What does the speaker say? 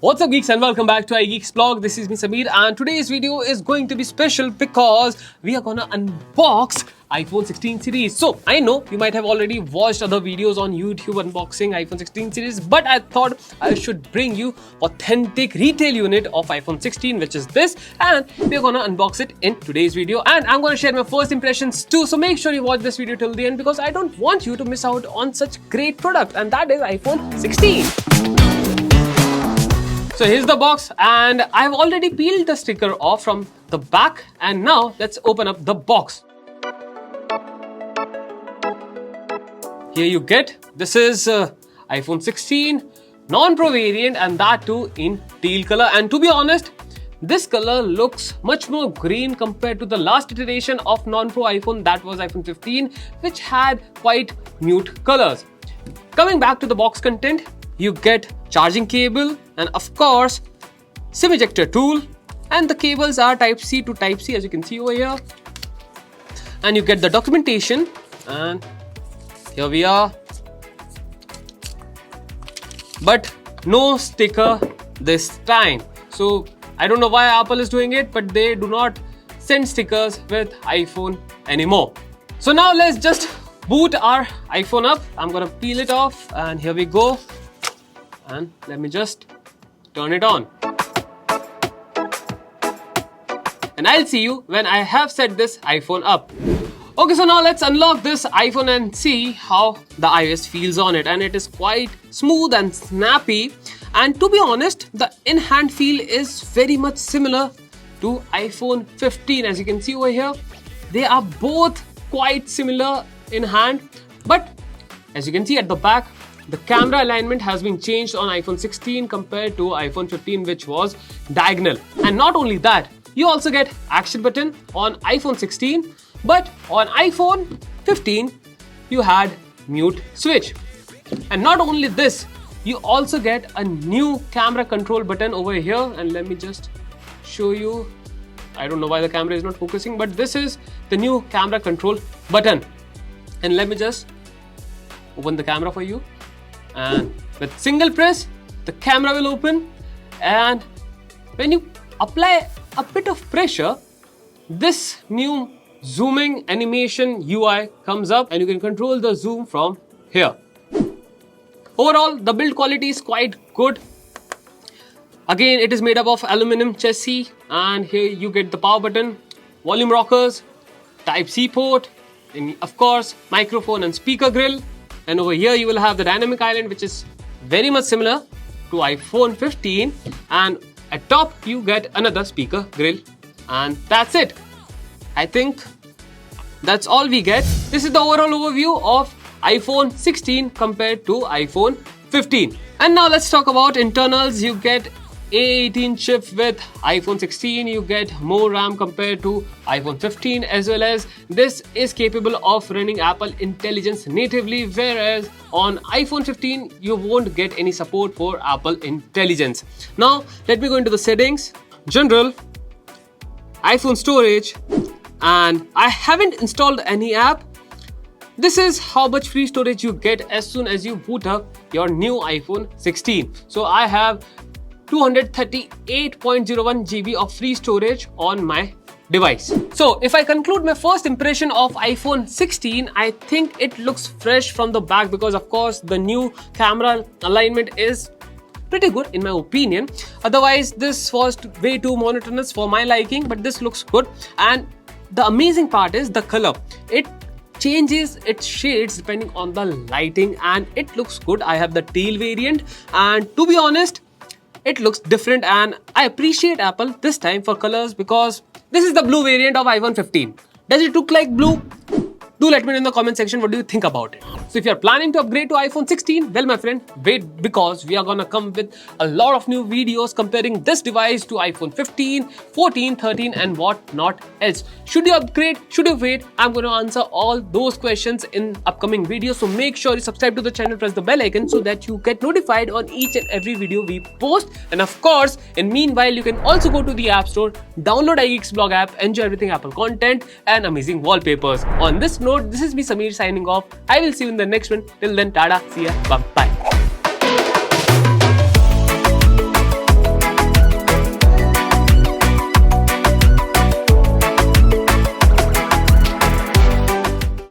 What's up geeks and welcome back to iGeeksblog. This is me Sameer and today's video is going to be special because we are gonna unbox iPhone 16 series. So I know you might have already watched other videos on YouTube unboxing iPhone 16 series, but I thought I should bring you authentic retail unit of iPhone 16, which is this, and we're gonna unbox it in today's video. And I'm gonna share my first impressions too. So make sure you watch this video till the end because I don't want you to miss out on such great product, and that is iPhone 16. So here's the box and I've already peeled the sticker off from the back, and now let's open up the box. Here you get, this is iPhone 16 non-Pro variant, and that too in teal color. And to be honest, this color looks much more green compared to the last iteration of non-Pro iPhone, that was iPhone 15, which had quite mute colors. Coming back to the box content, you get charging cable and of course SIM ejector tool, and the cables are type C to type C as you can see over here. And you get the documentation, and here we are, but no sticker this time. So I don't know why Apple is doing it, but they do not send stickers with iPhone anymore. So now let's just boot our iPhone up. I'm gonna peel it off and here we go. And let me just turn it on. And I'll see you when I have set this iPhone up. Okay, so now let's unlock this iPhone and see how the iOS feels on it. And it is quite smooth and snappy. And to be honest, the in-hand feel is very much similar to iPhone 15. As you can see over here, they are both quite similar in hand. But as you can see at the back, the camera alignment has been changed on iPhone 16 compared to iPhone 15, which was diagonal. And not only that, you also get action button on iPhone 16, but on iPhone 15, you had mute switch. And not only this, you also get a new camera control button over here. And let me just show you. I don't know why the camera is not focusing, but this is the new camera control button. And let me just open the camera for you. And with single press, the camera will open, and when you apply a bit of pressure, this new zooming animation UI comes up and you can control the zoom from here. Overall, the build quality is quite good. Again, it is made up of aluminum chassis, and here you get the power button, volume rockers, Type-C port, and of course microphone and speaker grill. And over here you will have the dynamic island, which is very much similar to iPhone 15. And at top you get another speaker grill, and that's it. I think that's all we get. This is the overall overview of iPhone 16 compared to iPhone 15. And now let's talk about internals. You get A18 chip with iPhone 16, you get more RAM compared to iPhone 15, as well as this is capable of running Apple Intelligence natively, whereas on iPhone 15 you won't get any support for Apple Intelligence. Now let me go into the settings, general, iPhone storage, and I haven't installed any app. This is how much free storage you get as soon as you boot up your new iPhone 16. So I have 238.01 GB of free storage on my device. So if I conclude my first impression of iPhone 16, I think it looks fresh from the back because of course the new camera alignment is pretty good in my opinion. Otherwise this was way too monotonous for my liking, but this looks good. And the amazing part is the color. It changes its shades depending on the lighting and it looks good. I have the teal variant, and to be honest, it looks different, and I appreciate Apple this time for colors because this is the blue variant of iPhone 15. Does it look like blue? Do let me know in the comment section what do you think about it. So if you're planning to upgrade to iPhone 16, well my friend, wait, because we are gonna come with a lot of new videos comparing this device to iPhone 15, 14, 13 and what not else. Should you upgrade? Should you wait? I'm gonna answer all those questions in upcoming videos. So make sure you subscribe to the channel, press the bell icon so that you get notified on each and every video we post. And of course, in meanwhile, you can also go to the App Store, download iGeeksblog app, enjoy everything Apple content and amazing wallpapers. On this note, this is me Sameer signing off. I will see you in the next one. Till then, tada, see ya, bye bye.